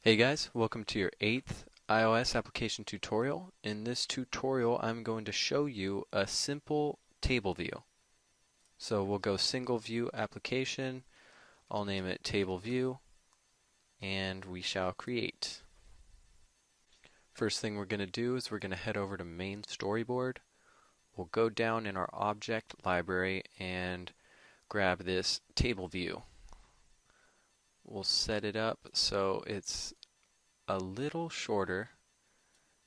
Hey guys, welcome to your 8th iOS application tutorial. In this tutorial, I'm going to show you a simple table view. So we'll go single view application, I'll name it table view, and we shall create. First thing we're going to do is we're going to head over to main storyboard. We'll go down in our object library and grab this table view. We'll set it up so it's a little shorter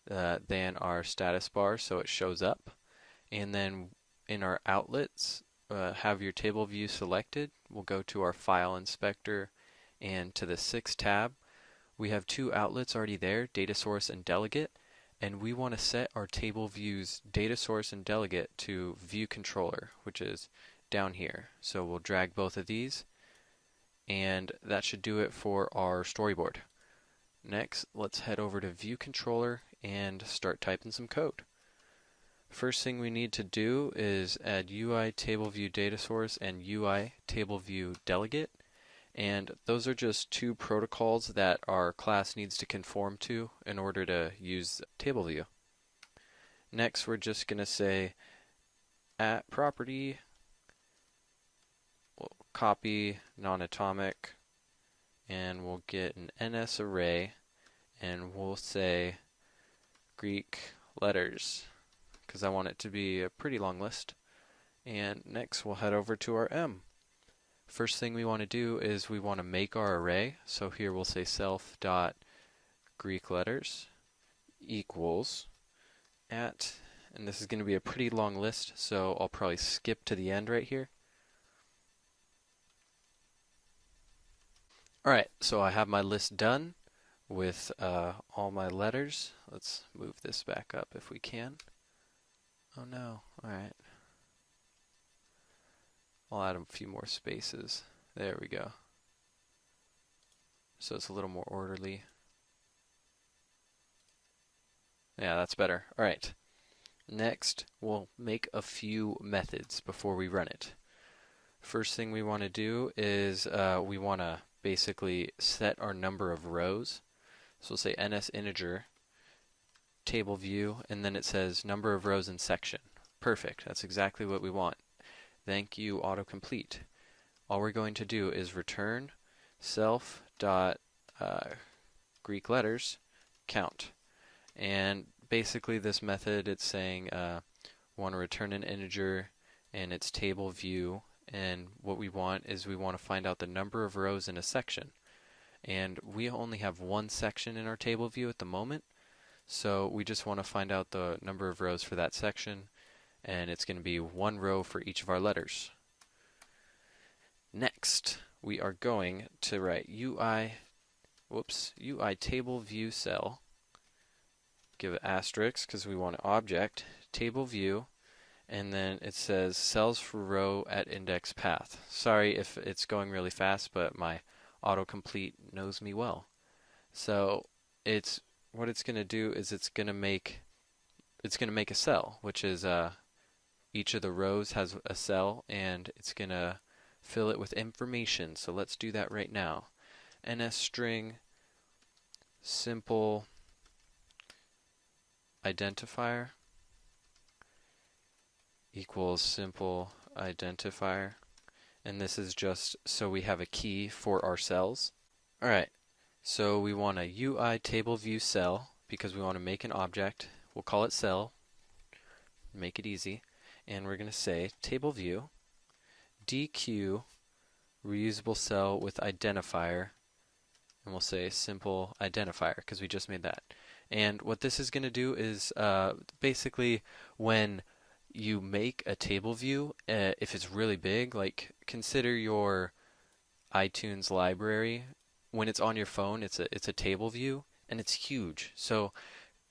than our status bar, so it shows up. And then in our outlets, have your table view selected. We'll go to our file inspector and to the 6th tab. We have two outlets already there, data source and delegate, and we want to set our table view's data source and delegate to view controller, which is down here. So we'll drag both of these, and that should do it for our storyboard. Next, let's head over to View Controller and start typing some code. First thing we need to do is add UI TableView data source and UI TableView delegate. And those are just two protocols that our class needs to conform to in order to use TableView. Next, we're just going to say at property, we'll copy non-atomic, and we'll get an NS array, and we'll say Greek letters, because I want it to be a pretty long list. And next we'll head over to our M. First thing we want to do is we want to make our array. So here we'll say self dot Greek letters equals at, and this is going to be a pretty long list, so I'll probably skip to the end right here. Alright, so I have my list done with all my letters. Let's move this back up if we can. Oh no, alright. I'll add a few more spaces. There we go. So it's a little more orderly. Yeah, that's better. Alright. Next, we'll make a few methods before we run it. First thing we want to do is we want to basically set our number of rows. So we'll say ns integer table view, and then it says number of rows in section. Perfect. That's exactly what we want. Thank you, autocomplete. All we're going to do is return self dot Greek letters count. And basically this method, it's saying we want to return an integer and it's table view, and what we want is we want to find out the number of rows in a section. And we only have one section in our table view at the moment, so we just want to find out the number of rows for that section, and it's going to be one row for each of our letters. Next, we are going to write UI table view cell, give it asterisk because we want an object, table view, and then it says cells for row at index path. Sorry if it's going really fast, but my autocomplete knows me well. So what it's going to do is it's going to make a cell, which is each of the rows has a cell, and it's going to fill it with information. So let's do that right now. NS string simple identifier equals simple identifier, and this is just so we have a key for our cells. Alright, so we want a UI table view cell because we want to make an object. We'll call it cell, make it easy, and we're going to say table view DQ reusable cell with identifier, and we'll say simple identifier because we just made that. And what this is going to do is basically when you make a table view, if it's really big, like consider your iTunes library. When it's on your phone, it's a table view, and it's huge. So,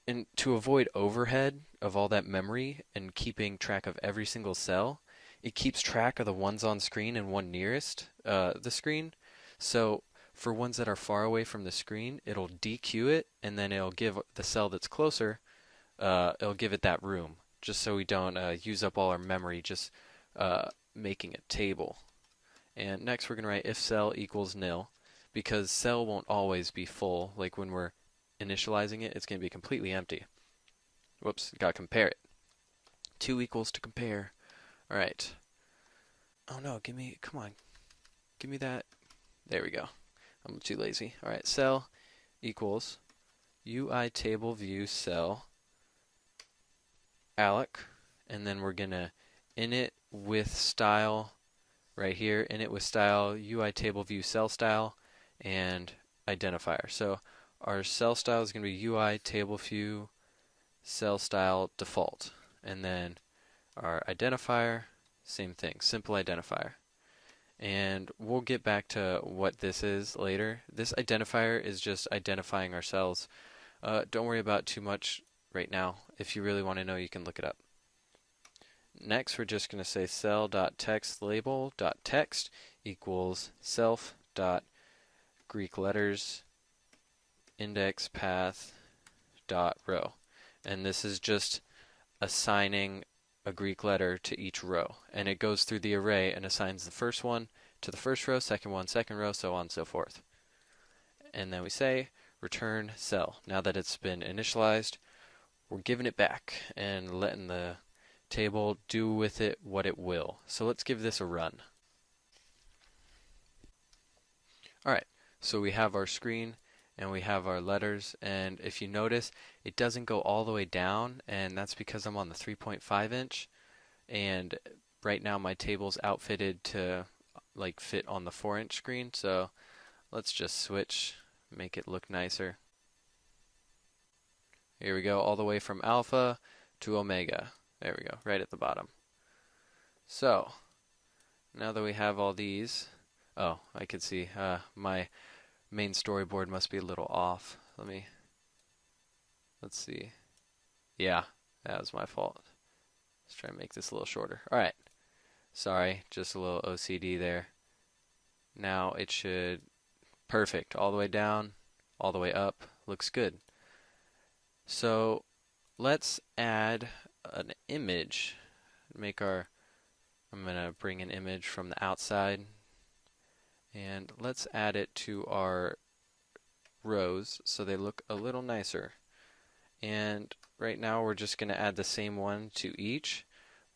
and to avoid overhead of all that memory and keeping track of every single cell, it keeps track of the ones on screen and one nearest the screen. So for ones that are far away from the screen, it'll DQ it, and then it'll give the cell that's closer, it'll give it that room, just so we don't use up all our memory just making a table. And next we're going to write if cell equals nil, because cell won't always be full. Like when we're initializing it, it's going to be completely empty. Whoops, got to compare it. 2 equals to compare. All right. Oh no, come on, give me that. There we go. I'm too lazy. All right, cell equals UI table view cell alloc, and then we're gonna init with style right here, init with style UI table view cell style and identifier. So our cell style is gonna be UI table view cell style default, and then our identifier, same thing, simple identifier. And we'll get back to what this is later. This identifier is just identifying our cells. Don't worry about too much right now. If you really want to know, you can look it up. Next, we're just going to say cell.textLabel.text equals self.Greek letters index path dot row. And this is just assigning a Greek letter to each row, and it goes through the array and assigns the first one to the first row, second one, second row, so on and so forth. And then we say return cell. Now that it's been initialized, we're giving it back and letting the table do with it what it will. So let's give this a run. Alright, so we have our screen and we have our letters, and if you notice, it doesn't go all the way down, and that's because I'm on the 3.5 inch, and right now my table's outfitted to like fit on the 4-inch screen, so let's just switch, make it look nicer. Here we go, all the way from alpha to omega. There we go, right at the bottom. So now that we have all these, oh, I could see my main storyboard must be a little off. Let's see. Yeah, that was my fault. Let's try and make this a little shorter. Alright. Sorry, just a little OCD there. Now it should, perfect. All the way down, all the way up. Looks good. So let's add an image. I'm going to bring an image from the outside. And let's add it to our rows so they look a little nicer. And right now we're just going to add the same one to each,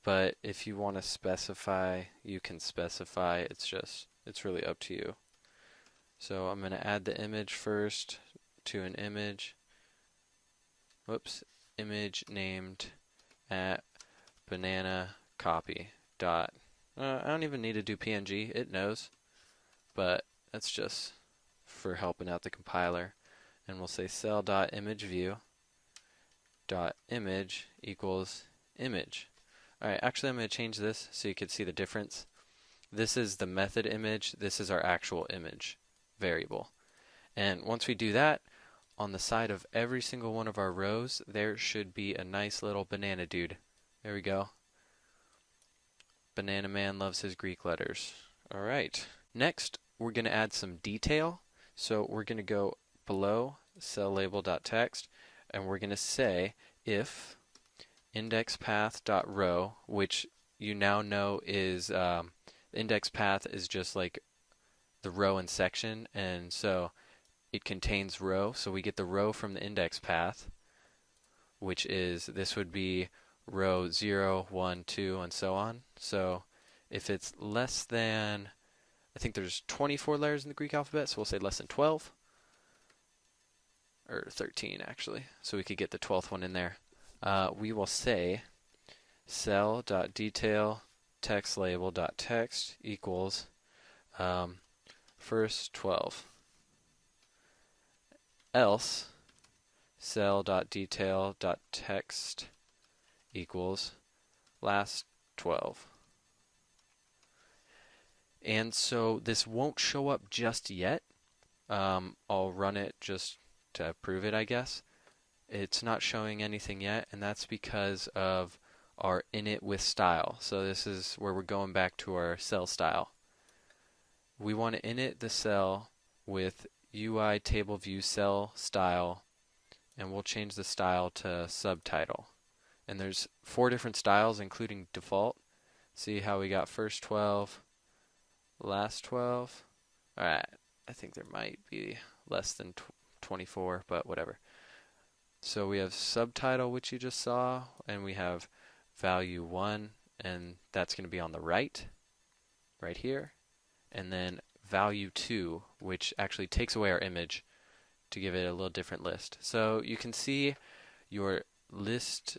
but if you want to specify, you can specify. It's really up to you. So I'm going to add the image first to an image. Whoops, image named at banana copy dot. I don't even need to do PNG, it knows. But that's just for helping out the compiler. And we'll say cell.imageView dot image equals image. Alright, actually I'm going to change this so you can see the difference. This is the method image, this is our actual image variable. And once we do that, on the side of every single one of our rows, there should be a nice little banana dude. There we go. Banana man loves his Greek letters. Alright, next we're going to add some detail. So we're going to go below cell_label.text, and we're going to say if index path.row, which you now know is index path is just like the row and section, and so it contains row, so we get the row from the index path, which is, this would be row 0, 1, 2, and so on. So if it's less than, I think there's 24 letters in the Greek alphabet, so we'll say less than 12. Or 13 actually, so we could get the 12th one in there. We will say cell.detail textLabel.text equals first 12. Else cell.detail.text equals last 12. And so this won't show up just yet. I'll run it just to prove it, I guess. It's not showing anything yet, and that's because of our init with style. So this is where we're going back to our cell style. We want to init the cell with UI table view cell style, and we'll change the style to subtitle. And there's 4 different styles, including default. See how we got first 12, last 12? Alright, I think there might be less than 24, but whatever. So we have subtitle, which you just saw, and we have value 1, and that's going to be on the right here. And then value 2, which actually takes away our image to give it a little different list. So you can see your list,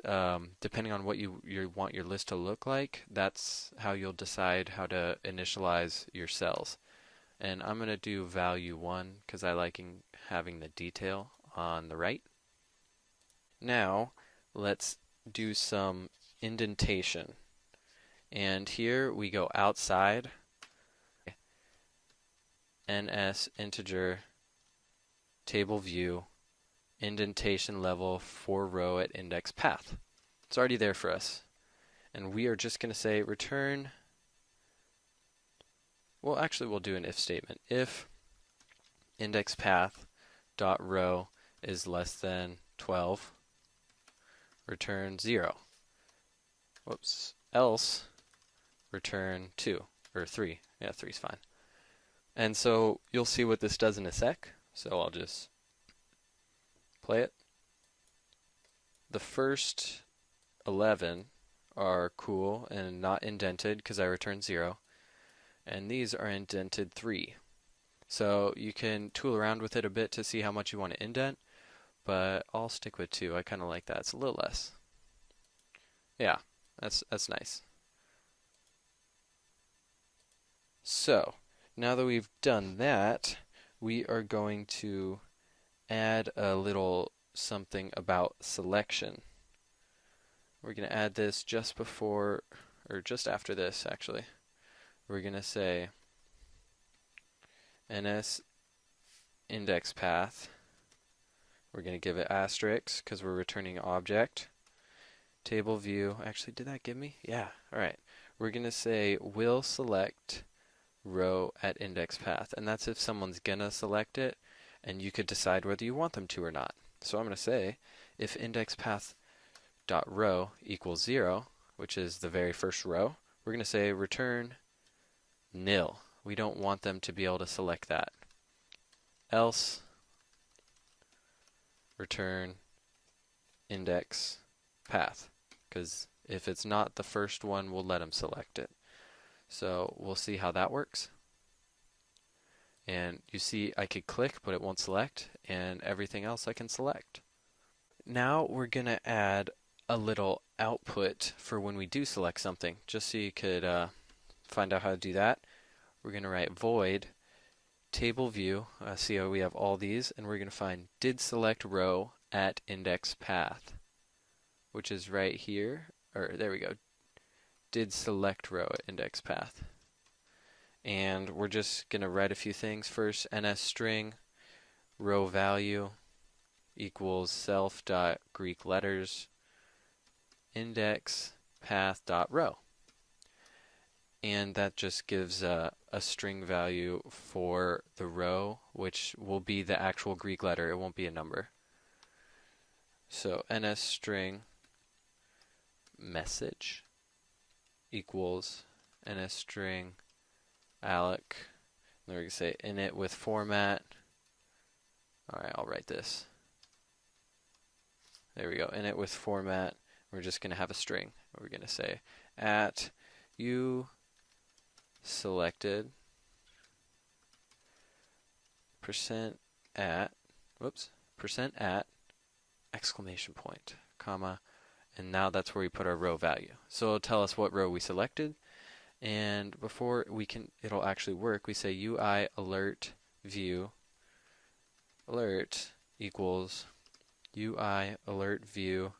depending on what you want your list to look like, that's how you'll decide how to initialize your cells. And I'm going to do value 1 because I like having the detail on the right. Now let's do some indentation. And here we go outside ns integer table view indentation level for row at index path. It's already there for us. And we are just going to say return, well actually we'll do an if statement. If index path dot row is less than 12, return 0. Whoops. Else return 2 or 3. Yeah, 3 is fine. And so you'll see what this does in a sec. So I'll just play it. The first 11 are cool and not indented because I returned 0. And these are indented 3. So you can tool around with it a bit to see how much you want to indent, but I'll stick with 2. I kind of like that. It's a little less. Yeah, that's nice. So now that we've done that, we are going to add a little something about selection. We're going to add this just before, or just after this actually. We're going to say ns index path. We're going to give it asterisk because we're returning an object. Table view. Actually, did that give me? Yeah. All right. We're going to say will select row at index path, and that's if someone's going to select it, and you could decide whether you want them to or not. So I'm going to say if index path dot row equals 0, which is the very first row, we're going to say return nil. We don't want them to be able to select that. Else return index path, because if it's not the first one, we'll let them select it. So we'll see how that works. And you see I could click, but it won't select, and everything else I can select. Now we're going to add a little output for when we do select something, just so you could find out how to do that. We're going to write void table view, see how we have all these, and we're going to find did select row at index path, which is right here, or there we go, did select row at index path. And we're just going to write a few things. First, ns string row value equals self dot Greek letters index path dot row. And that just gives a string value for the row, which will be the actual Greek letter. It won't be a number. So ns string message equals ns string alloc. Then we're going to say init with format. Alright, I'll write this. There we go. Init with format. We're just going to have a string. We're going to say at you selected percent at exclamation point, comma, and now that's where we put our row value. So it'll tell us what row we selected, and before it'll actually work, we say UI alert view alert equals UI alert view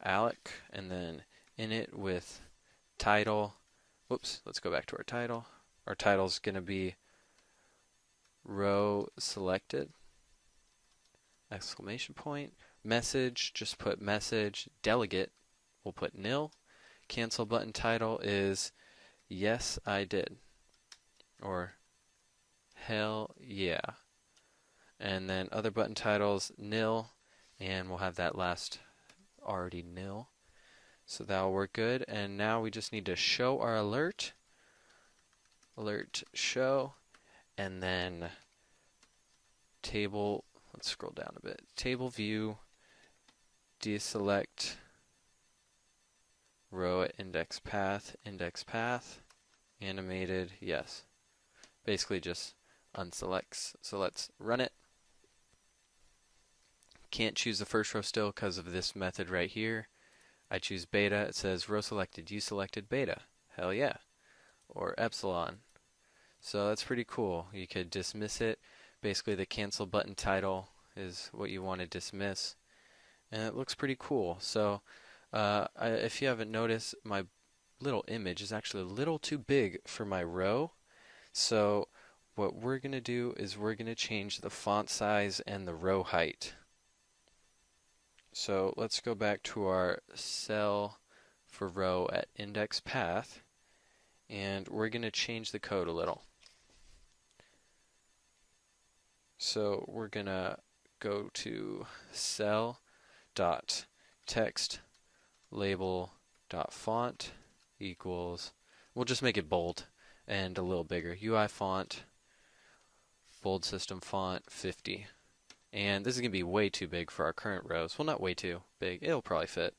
alloc, and then init with title. Whoops, let's go back to our title. Our title's going to be row selected, exclamation point. Message, just put message. Delegate, we'll put nil. Cancel button title is yes, I did, or hell yeah. And then other button titles, nil, and we'll have that last already nil. So that'll work good. And now we just need to show our alert. Alert show, and then let's scroll down a bit. Table view, deselect row at index path, animated, yes. Basically just unselects. So let's run it. Can't choose the first row still because of this method right here. I choose beta. It says row selected. You selected beta. Hell yeah. Or epsilon. So that's pretty cool. You could dismiss it. Basically the cancel button title is what you want to dismiss. And it looks pretty cool. So if you haven't noticed, my little image is actually a little too big for my row. So what we're going to do is we're going to change the font size and the row height. So let's go back to our cell for row at index path, and we're going to change the code a little. So we're going to go to cell.text label.font equals, we'll just make it bold and a little bigger. UI font, bold system font 50. And this is going to be way too big for our current rows. Well, not way too big. It'll probably fit.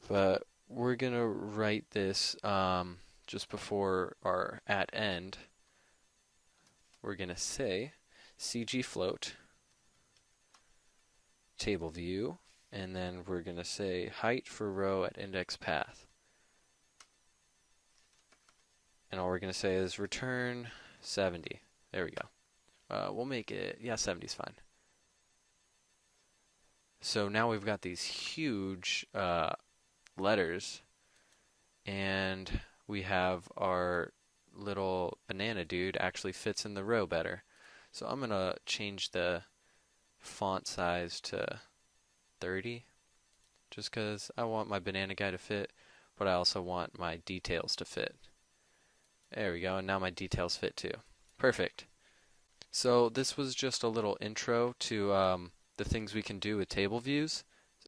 But we're going to write this just before our at end. We're going to say CG float table view, and then we're going to say height for row at index path. And all we're going to say is return 70. There we go. We'll make it, yeah, 70 is fine. So now we've got these huge letters, and we have our little banana dude actually fits in the row better. So I'm going to change the font size to 30, just because I want my banana guy to fit, but I also want my details to fit. There we go, and now my details fit too. Perfect. So this was just a little intro to the things we can do with table views.